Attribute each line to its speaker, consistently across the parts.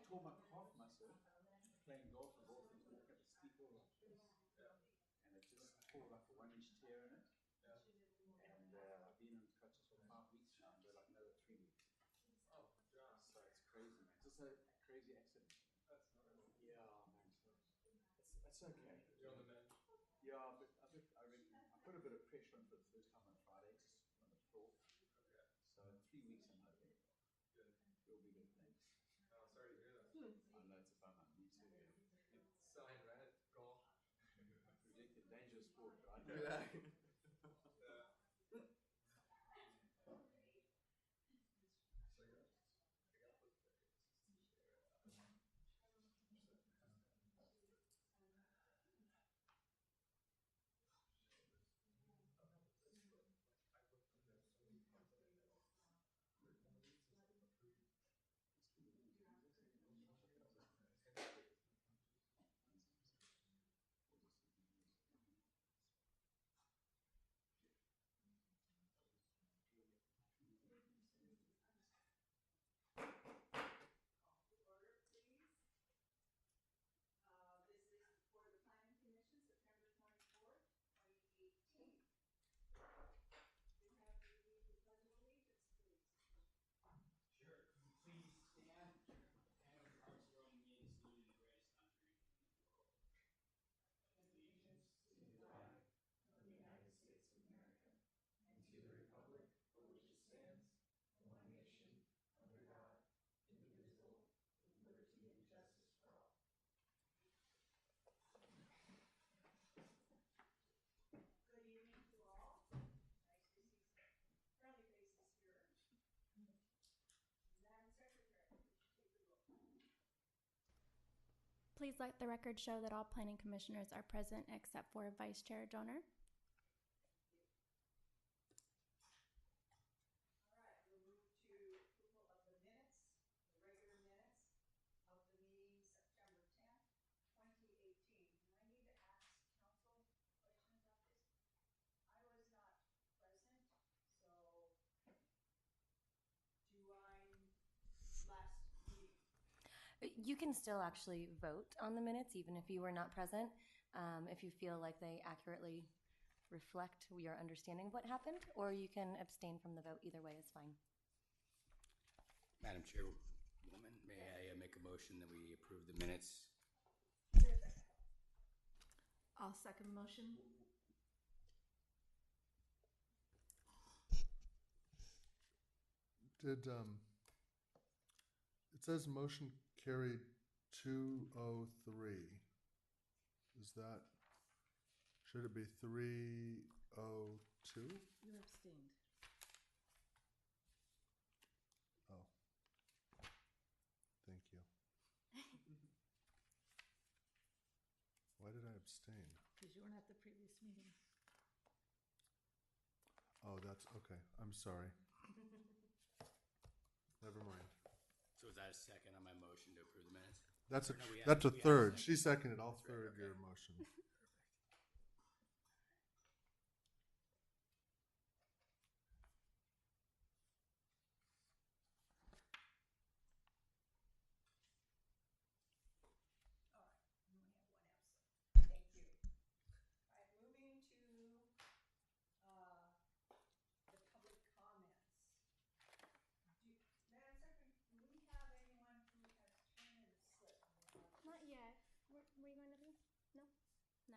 Speaker 1: tore my calf muscle playing golf. The ball things walking up a steep hill like this, and it just tore like a 1 inch tear in it. And I've been on crutches for 5 weeks now, and they're like another 3 weeks. Oh, God. So it's crazy, man. Just a crazy accident. That's gnarly. Yeah, man. So it's okay. You're on the mend. Yeah, but I reckon I put a bit of pressure on for the first time on Friday, just on the floor. Okay. So 3 weeks, I'm hoping. Good. It'll be good. Thanks. Oh, sorry to hear that. I know it's a bummer. Me too. It's selling red golf. Ridiculous, dangerous sport, but I know. Yeah. Yeah. So I got put there.
Speaker 2: Please let the record show that all planning commissioners are present except for Vice Chair Joner.
Speaker 3: All right, we'll move to approval of the minutes, the regular minutes of the meeting September 10th, 2018. And I need to ask council a question about this. I was not present, so do I last meeting?
Speaker 4: You can still actually vote on the minutes, even if you were not present, if you feel like they accurately reflect your understanding of what happened, or you can abstain from the vote. Either way is fine.
Speaker 5: Madam Chairwoman, may I make a motion that we approve the minutes?
Speaker 6: I'll second the motion.
Speaker 7: Did it says motion carried 203. Is that, should it be 302?
Speaker 6: You abstained.
Speaker 7: Oh, thank you. Why did I abstain?
Speaker 6: Because you weren't at the previous meeting.
Speaker 7: Oh, that's okay. I'm sorry. Never mind.
Speaker 5: So is that a second on my motion to approve the minutes?
Speaker 7: That's a
Speaker 5: Or no, we
Speaker 7: that's a
Speaker 5: have
Speaker 7: third.
Speaker 5: second.
Speaker 7: She seconded. I'll
Speaker 5: That's right,
Speaker 7: third
Speaker 5: okay.
Speaker 7: your motion.
Speaker 3: All right, we only have one absent. Thank you. All right, moving to the public comments. Madam Secretary, do we have anyone who has turned in a slip?
Speaker 2: Not yet. Were you going to be? No?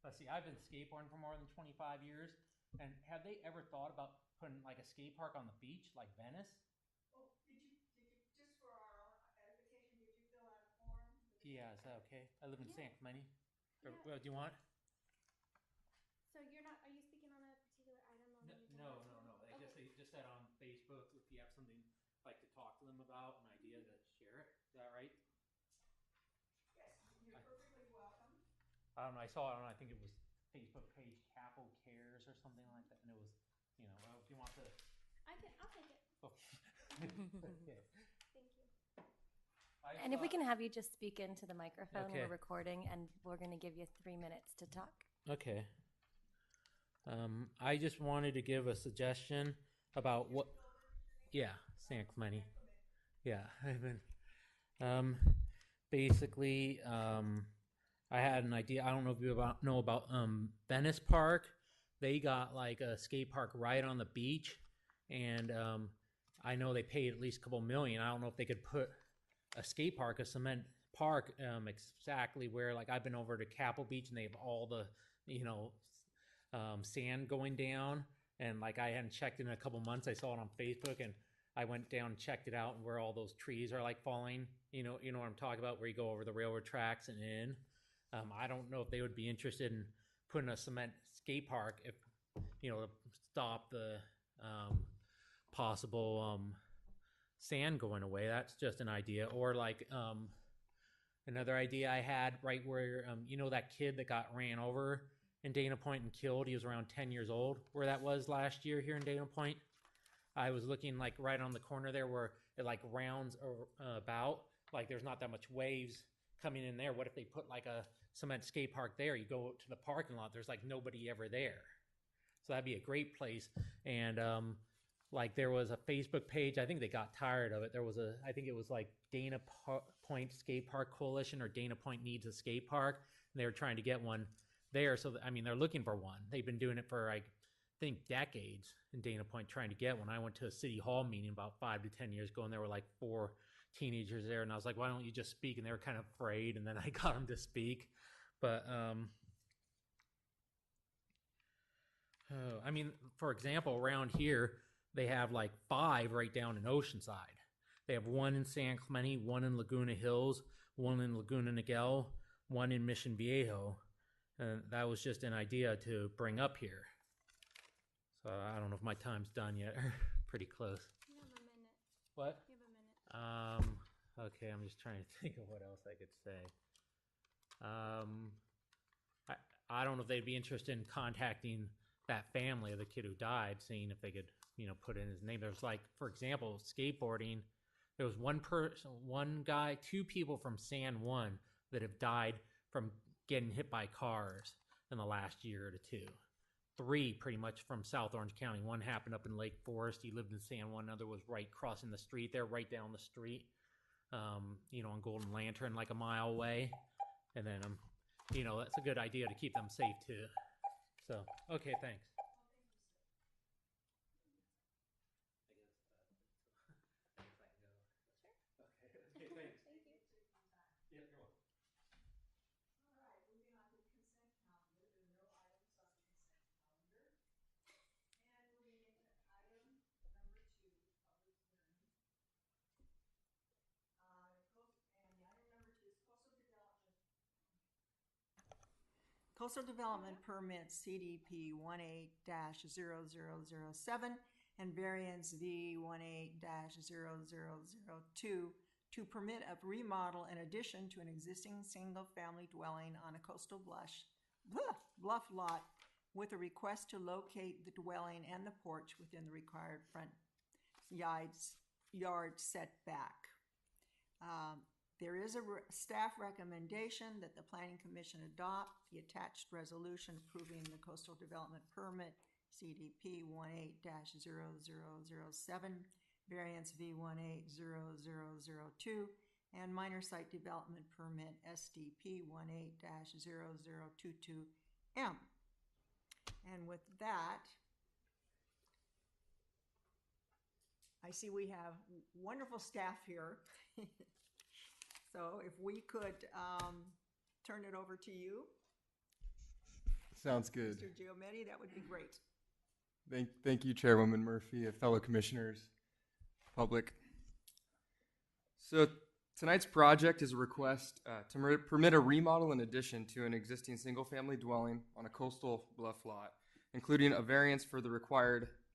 Speaker 8: let's see, I've been skateboarding for more than 25 years. And have they ever thought about putting like a skate park on the beach, like Venice?
Speaker 3: Oh, just for our own edification, did you fill out a form?
Speaker 8: Yeah, is that okay? I live in
Speaker 2: Yeah.
Speaker 8: San Clemente.
Speaker 2: Yeah.
Speaker 8: What do you want?
Speaker 2: So you're not, are you speaking on a particular item on
Speaker 8: No,
Speaker 2: the
Speaker 8: no,
Speaker 2: agenda?
Speaker 8: no, no. They
Speaker 2: Okay.
Speaker 8: just said on Facebook if you have something like to talk to them about, an idea to share it. Is that right?
Speaker 3: Yes, you're perfectly welcome.
Speaker 8: I don't know. I saw it on, I think it was Facebook page Capo Cares or something like that, and it was, you know, if you want to.
Speaker 2: I'll take it.
Speaker 8: Okay.
Speaker 2: Thank you.
Speaker 4: And if we can have you just speak into the microphone,
Speaker 8: Okay.
Speaker 4: we're recording, and we're going to give you 3 minutes to talk.
Speaker 8: Okay. I just wanted to give a suggestion about what. Yeah, San Clemente. Yeah, I've been. Basically, I had an idea. I don't know if you know about Venice Park. They got like a skate park right on the beach, and I know they paid at least a couple million. I don't know if they could put a skate park, a cement park, exactly where, like, I've been over to Capel Beach and they have all the, you know, sand going down, and like I hadn't checked in a couple months. I saw it on Facebook and I went down and checked it out, and where all those trees are like falling, you know what I'm talking about, where you go over the railroad tracks and in. I don't know if they would be interested in putting a cement skate park, if, you know, to stop the possible sand going away. That's just an idea. Or like another idea I had, right where you know that kid that got ran over in Dana Point and killed. He was around 10 years old. Where that was last year here in Dana Point. I was looking like right on the corner there where it like rounds about. Like there's not that much waves coming in there. What if they put like a cement skate park there? You go to the parking lot, there's like nobody ever there. So that'd be a great place. And like there was a Facebook page. I think they got tired of it. There was I think it was like Dana Point Skate Park Coalition, or Dana Point Needs a Skate Park. And they were trying to get one there. So, I mean, they're looking for one. They've been doing it for, I think, decades in Dana Point, trying to get one. I went to a city hall meeting about 5 to 10 years ago, and there were like 4 teenagers there. And I was like, why don't you just speak? And they were kind of afraid. And then I got them to speak. But, I mean, for example, around here, they have like 5 right down in Oceanside. They have 1 in San Clemente, 1 in Laguna Hills, 1 in Laguna Niguel, 1 in Mission Viejo. And that was just an idea to bring up here. So I don't know if my time's done yet. Pretty close.
Speaker 2: You have a minute.
Speaker 8: What?
Speaker 2: You have a minute.
Speaker 8: Okay, I'm just trying to think of what else I could say. I don't know if they'd be interested in contacting that family of the kid who died, seeing if they could, you know, put in his name. There's like, for example, skateboarding. There was one guy, 2 people from San Juan that have died from getting hit by cars in the last year or 2. 3 pretty much from South Orange County. One happened up in Lake Forest. He lived in San Juan. Another was right crossing the street there, right down the street, you know, on Golden Lantern, like a mile away. And then, you know, that's a good idea to keep them safe too. So, okay, thanks. Okay, thanks.
Speaker 2: Thank you.
Speaker 8: Yeah, you're welcome.
Speaker 3: All right, moving on to the consent calendar. There are no items on the consent calendar. And moving into item number 2, public hearing. And the item number 2 is Coastal Development Permit CDP 18-0007 and variance V18-0002 to permit a remodel in addition to an existing single-family dwelling on a coastal bluff lot with a request to locate the dwelling and the porch within the required front yard setback. There is a staff recommendation that the Planning Commission adopt the attached resolution approving the Coastal Development Permit CDP 18-0007, variance V18-0002, and minor site development permit SDP 18-0022M. And with that, I see we have wonderful staff here. So if we could turn it over to you,
Speaker 7: Sounds good.
Speaker 3: Mr. Giometti. That would be great.
Speaker 7: Thank you, Chairwoman Murphy, fellow commissioners, public. So tonight's project is a request to permit a remodel and addition to an existing single-family dwelling on a coastal bluff lot, including a variance for the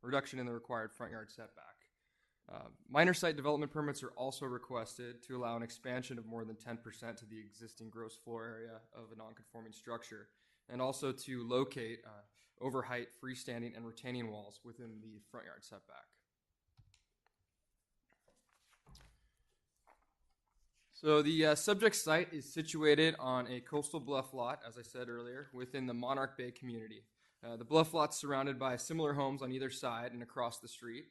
Speaker 7: reduction in the required front yard setback. Minor site development permits are also requested to allow an expansion of more than 10% to the existing gross floor area of a non-conforming structure, and also to locate overheight freestanding and retaining walls within the front yard setback. So the subject site is situated on a coastal bluff lot, as I said earlier, within the Monarch Bay community. The bluff lot's surrounded by similar homes on either side and across the street,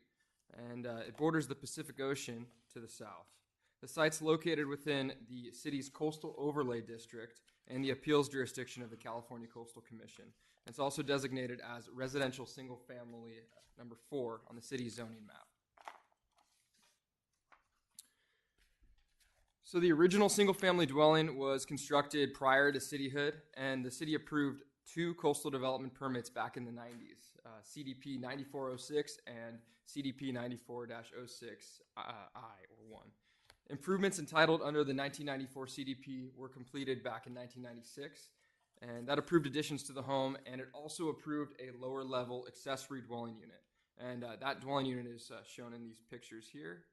Speaker 7: and it borders the Pacific Ocean to the south. The site's located within the city's coastal overlay district and the appeals jurisdiction of the California Coastal Commission. It's also designated as residential single family number 4 on the city's zoning map. So the original single family dwelling was constructed prior to cityhood, and the city approved 2 coastal development permits back in the 90s, CDP 9406 and CDP 94-06I or 1. Improvements entitled under the 1994 CDP were completed back in 1996, and that approved additions to the home, and it also approved a lower level accessory dwelling unit. And that dwelling unit is shown in these pictures here,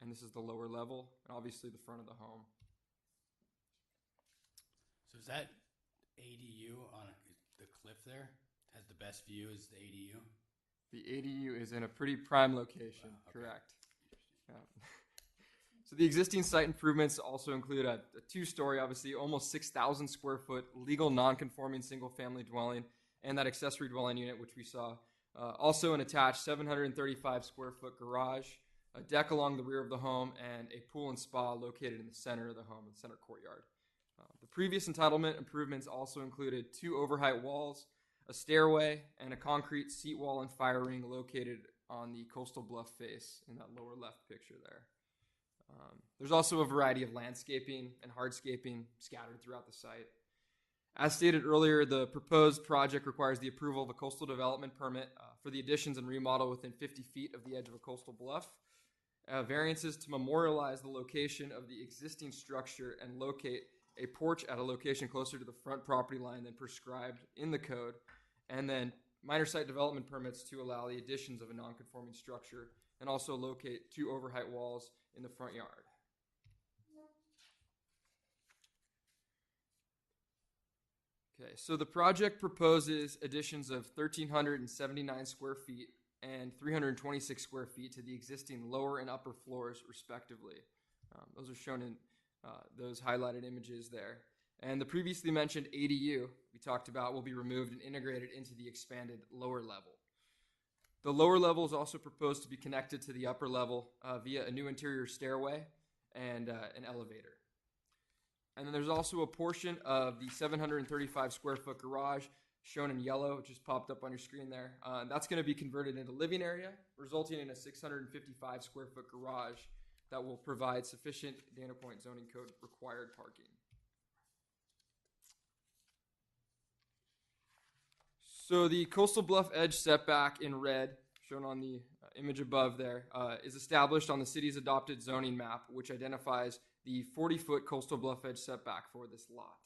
Speaker 7: and this is the lower level, and obviously the front of the home.
Speaker 5: So is that ADU on the cliff there? Has the best view is the ADU?
Speaker 7: The ADU is in a pretty prime location,
Speaker 5: Wow, okay.
Speaker 7: correct. Yeah. So the existing site improvements also include a 2-story, obviously almost 6,000 square foot legal non-conforming single-family dwelling, and that accessory dwelling unit, which we saw. Also an attached 735 square foot garage, a deck along the rear of the home, and a pool and spa located in the center of the home, the center courtyard. The previous entitlement improvements also included 2 overheight walls, a stairway, and a concrete seat wall and fire ring located on the coastal bluff face in that lower left picture there. There's also a variety of landscaping and hardscaping scattered throughout the site. As stated earlier, the proposed project requires the approval of a coastal development permit for the additions and remodel within 50 feet of the edge of a coastal bluff. Variances to memorialize the location of the existing structure and locate a porch at a location closer to the front property line than prescribed in the code, and then minor site development permits to allow the additions of a non-conforming structure, and also locate 2 overheight walls in the front yard. Okay, so the project proposes additions of 1,379 square feet and 326 square feet to the existing lower and upper floors, respectively. Those are shown in those highlighted images there. And the previously mentioned ADU we talked about will be removed and integrated into the expanded lower level. The lower level is also proposed to be connected to the upper level via a new interior stairway and an elevator. And then there's also a portion of the 735 square foot garage shown in yellow, which just popped up on your screen there. That's going to be converted into living area, resulting in a 655 square foot garage that will provide sufficient Dana Point zoning code required parking. So the coastal bluff edge setback in red, shown on the image above there, is established on the city's adopted zoning map, which identifies the 40-foot coastal bluff edge setback for this lot.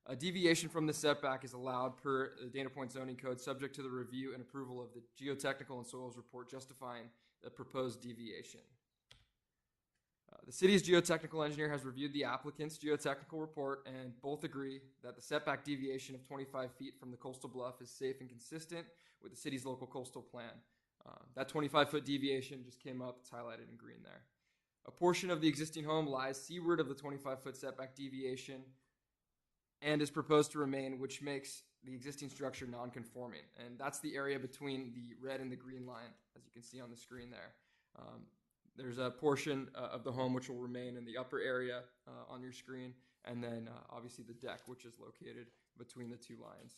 Speaker 7: A deviation from the setback is allowed per the Dana Point zoning code, subject to the review and approval of the geotechnical and soils report justifying the proposed deviation. The city's geotechnical engineer has reviewed the applicant's geotechnical report, and both agree that the setback deviation of 25 feet from the coastal bluff is safe and consistent with the city's local coastal plan. That 25-foot deviation just came up. It's highlighted in green there. A portion of the existing home lies seaward of the 25-foot setback deviation and is proposed to remain, which makes the existing structure non-conforming. And that's the area between the red and the green line, as you can see on the screen there. There's a portion of the home which will remain in the upper area on your screen, and then obviously the deck, which is located between the 2 lines.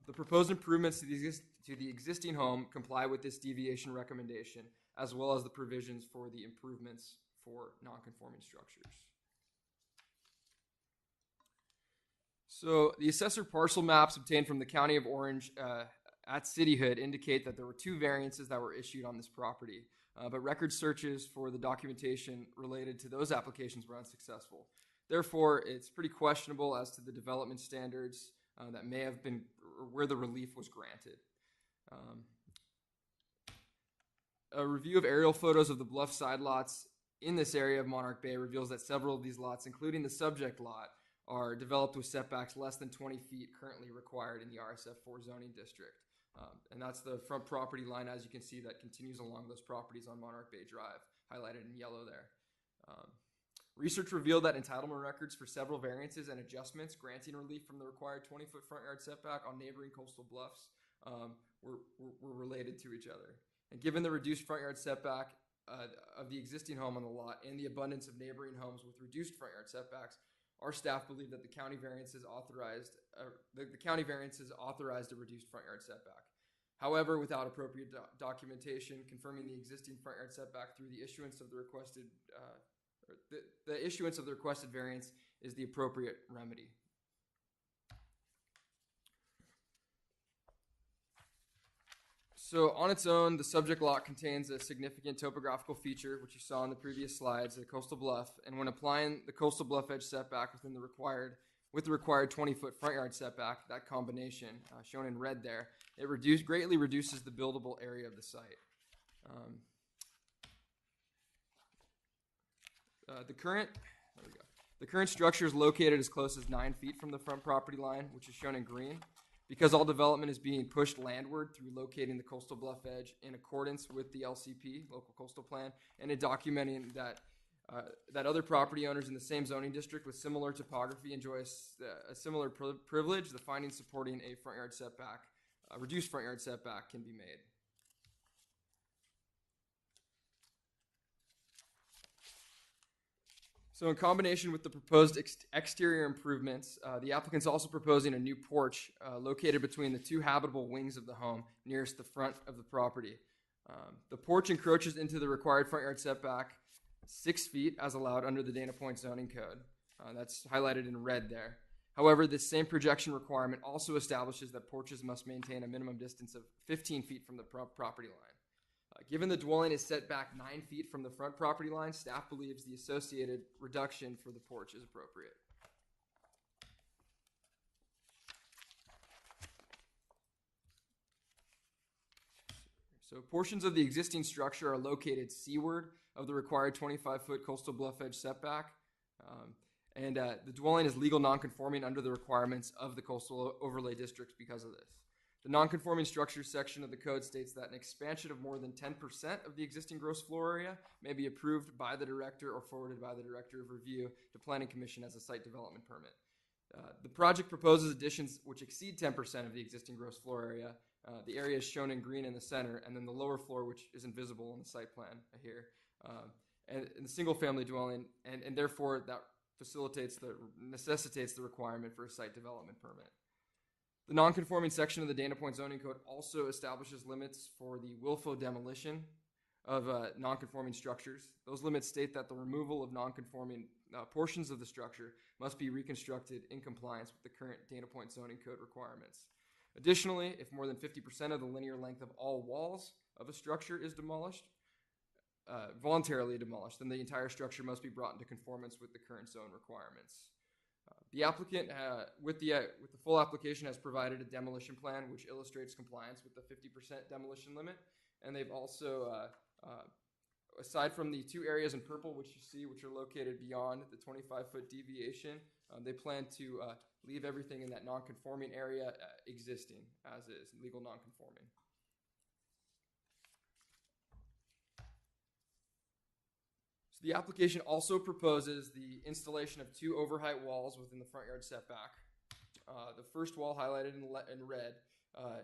Speaker 7: The proposed improvements to the existing home comply with this deviation recommendation, as well as the provisions for the improvements for non-conforming structures. So the assessor parcel maps obtained from the County of Orange at cityhood indicate that there were 2 variances that were issued on this property, but record searches for the documentation related to those applications were unsuccessful. Therefore, it's pretty questionable as to the development standards that may have been, or where the relief was granted. A review of aerial photos of the bluff side lots in this area of Monarch Bay reveals that several of these lots, including the subject lot, are developed with setbacks less than 20 feet currently required in the RSF4 zoning district. And that's the front property line, as you can see, that continues along those properties on Monarch Bay Drive, highlighted in yellow there. Research revealed that entitlement records for several variances and adjustments granting relief from the required 20-foot front yard setback on neighboring coastal bluffs were related to each other. And given the reduced front yard setback of the existing home on the lot and the abundance of neighboring homes with reduced front yard setbacks, our staff believe that the county variances authorized a reduced front yard setback. However, without appropriate documentation confirming the existing front yard setback through the issuance of the requested the issuance of the requested variance is the appropriate remedy. So on its own, the subject lot contains a significant topographical feature, which you saw in the previous slides, the coastal bluff. And when applying the coastal bluff edge setback with the required 20-foot front yard setback, that combination shown in red there, it greatly reduces the buildable area of the site. The current structure is located as close as 9 feet from the front property line, which is shown in green. Because all development is being pushed landward through locating the coastal bluff edge in accordance with the LCP, Local Coastal Plan, and in documenting that other property owners in the same zoning district with similar topography enjoy a similar privilege, the findings supporting a front yard setback, reduced front yard setback can be made. So in combination with the proposed exterior improvements, the applicant's also proposing a new porch located between the 2 habitable wings of the home nearest the front of the property. The porch encroaches into the required front yard setback 6 feet as allowed under the Dana Point zoning code. That's highlighted in red there. However, this same projection requirement also establishes that porches must maintain a minimum distance of 15 feet from the property line. Given the dwelling is set back 9 feet from the front property line, staff believes the associated reduction for the porch is appropriate. So portions of the existing structure are located seaward of the required 25-foot coastal bluff edge setback, and the dwelling is legal nonconforming under the requirements of the coastal overlay district because of this. The nonconforming structures section of the code states that an expansion of more than 10% of the existing gross floor area may be approved by the director or forwarded by the director of review to Planning Commission as a site development permit. The project proposes additions which exceed 10% of the existing gross floor area. The area is shown in green in the center, and then the lower floor, which is invisible in the site plan here, and the single-family dwelling, and therefore that necessitates the requirement for a site development permit. The nonconforming section of the Dana Point zoning code also establishes limits for the willful demolition of nonconforming structures. Those limits state that the removal of nonconforming portions of the structure must be reconstructed in compliance with the current Dana Point zoning code requirements. Additionally, if more than 50% of the linear length of all walls of a structure is demolished, voluntarily demolished, then the entire structure must be brought into conformance with the current zone requirements. The applicant, with the full application, has provided a demolition plan which illustrates compliance with the 50% demolition limit, and they've also, aside from the 2 areas in purple, which you see, which are located beyond the 25-foot deviation, they plan to leave everything in that non-conforming area existing as is, legal non-conforming. The application also proposes the installation of 2 overheight walls within the front yard setback. The first wall, highlighted in red,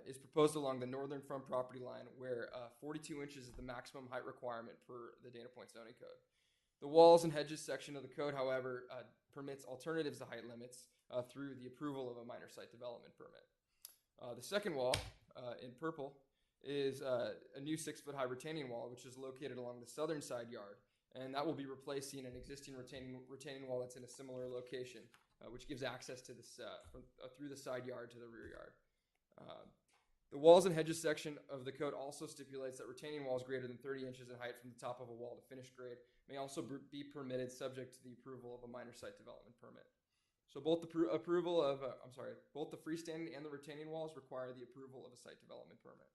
Speaker 7: is proposed along the northern front property line, where 42 inches is the maximum height requirement per the Dana Point zoning code. The walls and hedges section of the code, however, permits alternatives to height limits through the approval of a minor site development permit. The second wall, in purple, is a new 6-foot high retaining wall, which is located along the southern side yard. and that will be replacing an existing retaining wall that's in a similar location, which gives access to this through the side yard to the rear yard. The walls and hedges section of the code also stipulates that retaining walls greater than 30 inches in height from the top of a wall to finished grade may also be permitted subject to the approval of a minor site development permit. So both the both the freestanding and the retaining walls require the approval of a site development permit.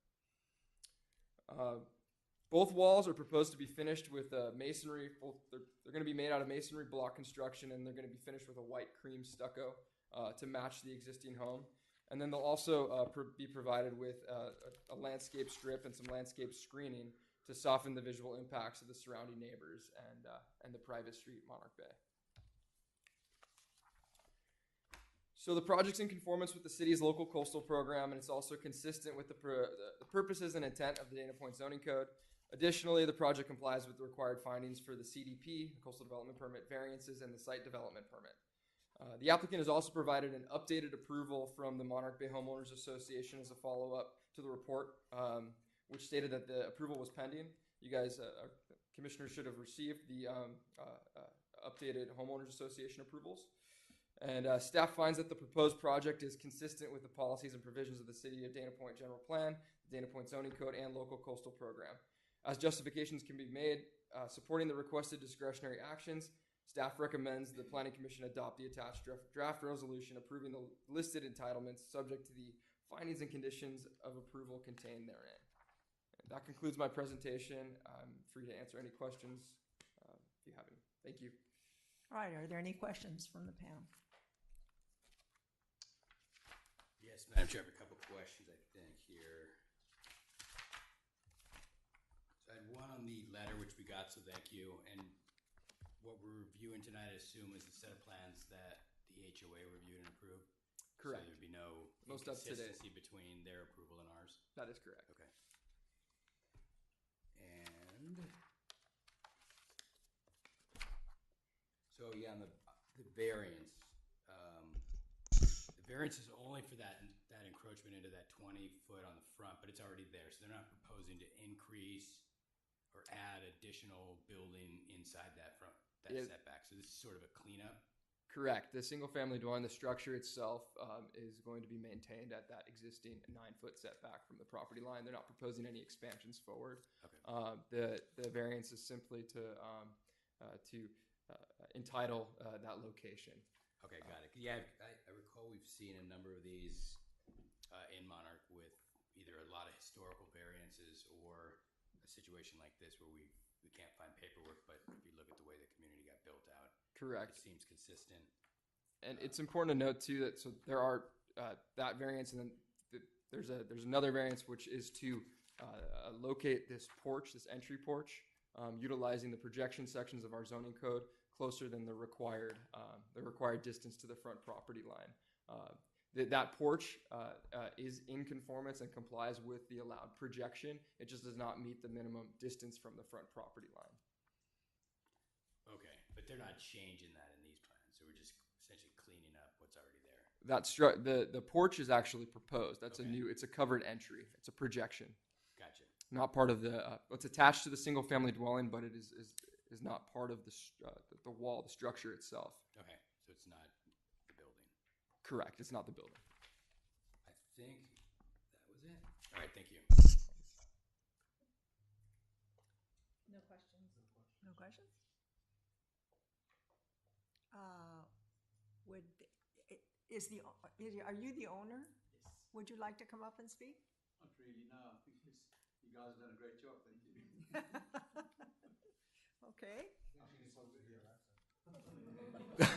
Speaker 7: Both walls are proposed to be finished with masonry. They're going to be made out of masonry block construction, and they're going to be finished with a white cream stucco to match the existing home. And then they'll also be provided with a landscape strip and some landscape screening to soften the visual impacts of the surrounding neighbors and the private street, Monarch Bay. So the project's in conformance with the city's local coastal program, and it's also consistent with the purposes and intent of the Dana Point zoning code. Additionally, the project complies with the required findings for the CDP, the Coastal Development Permit variances, and the Site Development Permit. The applicant has also provided an updated approval from the Monarch Bay Homeowners Association as a follow-up to the report, which stated that the approval was pending. You guys, commissioners, should have received the updated Homeowners Association approvals. And staff finds that the proposed project is consistent with the policies and provisions of the City of Dana Point General Plan, the Dana Point Zoning Code, and local coastal program. As justifications can be made supporting the requested discretionary actions, staff recommends the Planning Commission adopt the attached draft resolution approving the listed entitlements subject to the findings and conditions of approval contained therein. And that concludes my presentation. I'm free to answer any questions if you have any. Thank you.
Speaker 3: All right, are there any questions from the panel?
Speaker 5: Yes, Madam Chair, I have a couple questions, I think, here. So I had one on the letter, which we got, so thank you. And what we're reviewing tonight, I assume, is the set of plans that the HOA reviewed and approved?
Speaker 7: Correct.
Speaker 5: So there'd be no
Speaker 7: Most up to date.
Speaker 5: inconsistency between their approval and ours?
Speaker 7: That is correct.
Speaker 5: Okay. And so, yeah, on the variance, the variance is only for that encroachment into that 20-foot on the front, but it's already there. So they're not proposing to increase or add additional building inside that setback. So this is sort of a cleanup.
Speaker 7: Correct. The single-family dwelling, the structure itself is going to be maintained at that existing 9-foot setback from the property line. They're not proposing any expansions forward.
Speaker 5: Okay.
Speaker 7: The variance is simply to entitle that location.
Speaker 5: Okay, got it. Yeah, I recall we've seen a number of these in Monarch with either a lot of historical variances or a situation like this where we can't find paperwork, but if you look at the way the community got built out,
Speaker 7: Correct.
Speaker 5: it seems consistent.
Speaker 7: And it's important to note too that there are that variance, and then there's another variance which is to locate this porch, this entry porch, utilizing the projection sections of our zoning code closer than the required distance to the front property line. That porch is in conformance and complies with the allowed projection. It just does not meet the minimum distance from the front property line.
Speaker 5: Okay, but they're not changing that in these plans, so we're just essentially cleaning up what's already there.
Speaker 7: The porch is actually proposed. That's
Speaker 5: Okay.
Speaker 7: it's a covered entry. It's a projection.
Speaker 5: Gotcha.
Speaker 7: Not part of it's attached to the single family dwelling, but it is not part of the wall, the structure itself.
Speaker 5: Okay, so it's not the building.
Speaker 7: Correct. It's not the building.
Speaker 5: I think that was it. All right, thank you.
Speaker 6: No questions.
Speaker 3: No questions? Are you the owner?
Speaker 1: Yes.
Speaker 3: Would you like to come up and speak?
Speaker 1: Not really, no. I think you guys have done a great job. Thank you.
Speaker 3: Okay.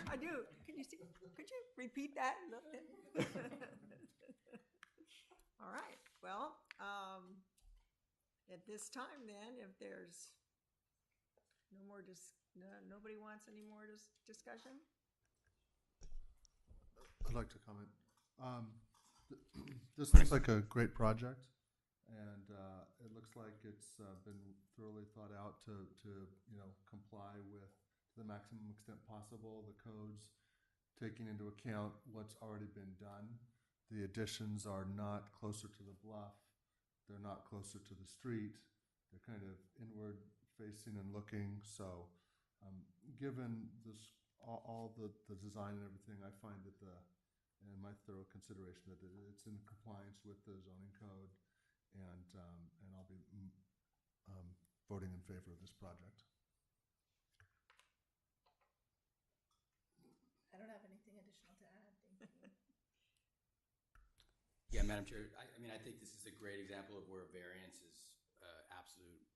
Speaker 3: I do. Could you repeat that a little bit? All right. Well, at this time then, if there's nobody wants any more discussion?
Speaker 9: I'd like to comment. This looks like a great project, and it looks like it's been thoroughly thought out to comply with the maximum extent possible the codes, taking into account what's already been done. The additions are not closer to the bluff. They're not closer to the street. They're kind of inward facing and looking. So, given this, all the design and everything, I find that and my thorough consideration that it's in compliance with the zoning code, and I'll be voting in favor of this project.
Speaker 6: I don't have anything additional to add. Thank you.
Speaker 5: Yeah, Madam Chair, I mean, I think this is a great example of where variance is absolute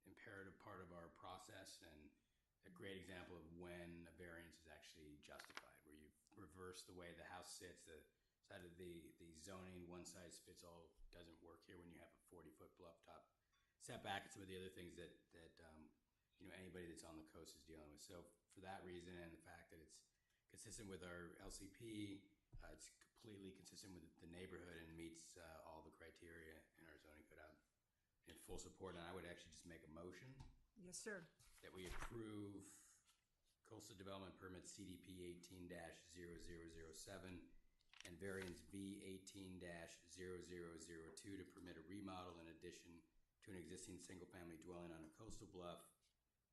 Speaker 5: imperative part of our process, and a great example of when a variance is actually justified, where you've reversed the way the house sits, the side of the zoning, one size fits all doesn't work here when you have a 40-foot bluff top setback and some of the other things that you know, anybody that's on the coast is dealing with. So for that reason, and the fact that it's consistent with our LCP, it's completely consistent with the neighborhood and meets all the criteria in our zoning code. I'm in full support, and I would actually just make a motion
Speaker 3: Yes, sir.
Speaker 5: that we approve Coastal Development Permit CDP 18-0007 and variance V 18-0002 to permit a remodel in addition to an existing single-family dwelling on a coastal bluff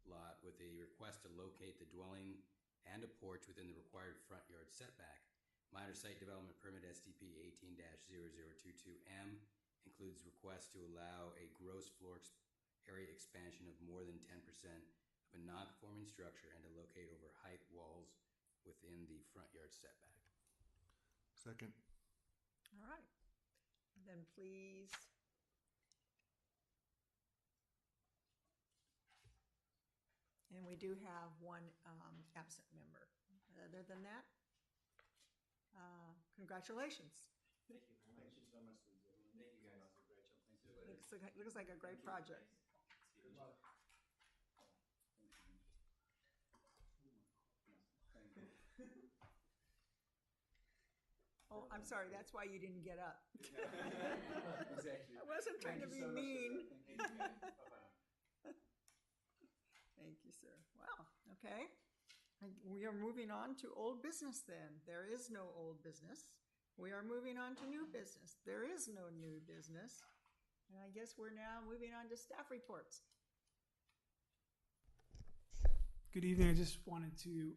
Speaker 5: lot with a request to locate the dwelling and a porch within the required front yard setback. Minor site development permit SDP 18-0022M includes requests to allow a gross floor area expansion of more than 10% of a non-conforming structure and to locate over height walls within the front yard setback.
Speaker 9: Second.
Speaker 3: All right. Then please. And we do have one absent member. Other than that, congratulations.
Speaker 1: Thank you. Thank you so much, Lindsay. Thank you guys. Great job. Thank you.
Speaker 3: Looks like a great project.
Speaker 1: Good luck. Thank you.
Speaker 3: Oh, I'm sorry, that's why you didn't get up.
Speaker 1: Exactly.
Speaker 3: I wasn't trying to be
Speaker 1: Thank you so much,
Speaker 3: mean.
Speaker 1: Thank you, guys. Bye-bye.
Speaker 3: Thank you, sir. Wow, okay. We are moving on to old business then. There is no old business. We are moving on to new business. There is no new business. And I guess we're now moving on to staff reports.
Speaker 10: Good evening. I just wanted to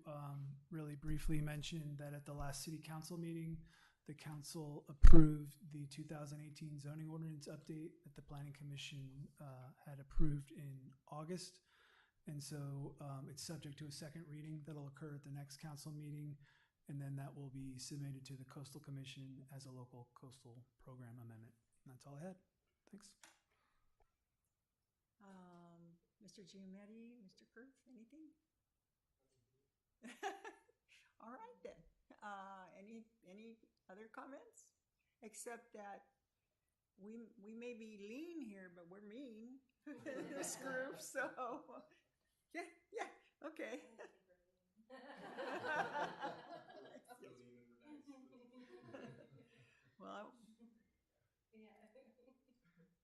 Speaker 10: really briefly mention that at the last city council meeting, the council approved the 2018 zoning ordinance update that the planning commission had approved in August. And so it's subject to a second reading that'll occur at the next council meeting. And then that will be submitted to the Coastal Commission as a local coastal program amendment. And that's all I had. Thanks.
Speaker 3: Mr. Giametti, Mr. Kurth, anything? All right then. Any other comments? Except that we may be lean here, but we're mean in this group. So yeah, okay. Well,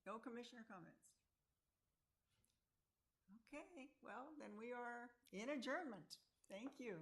Speaker 3: no commissioner comments. Okay, well, then we are in adjournment. Thank you.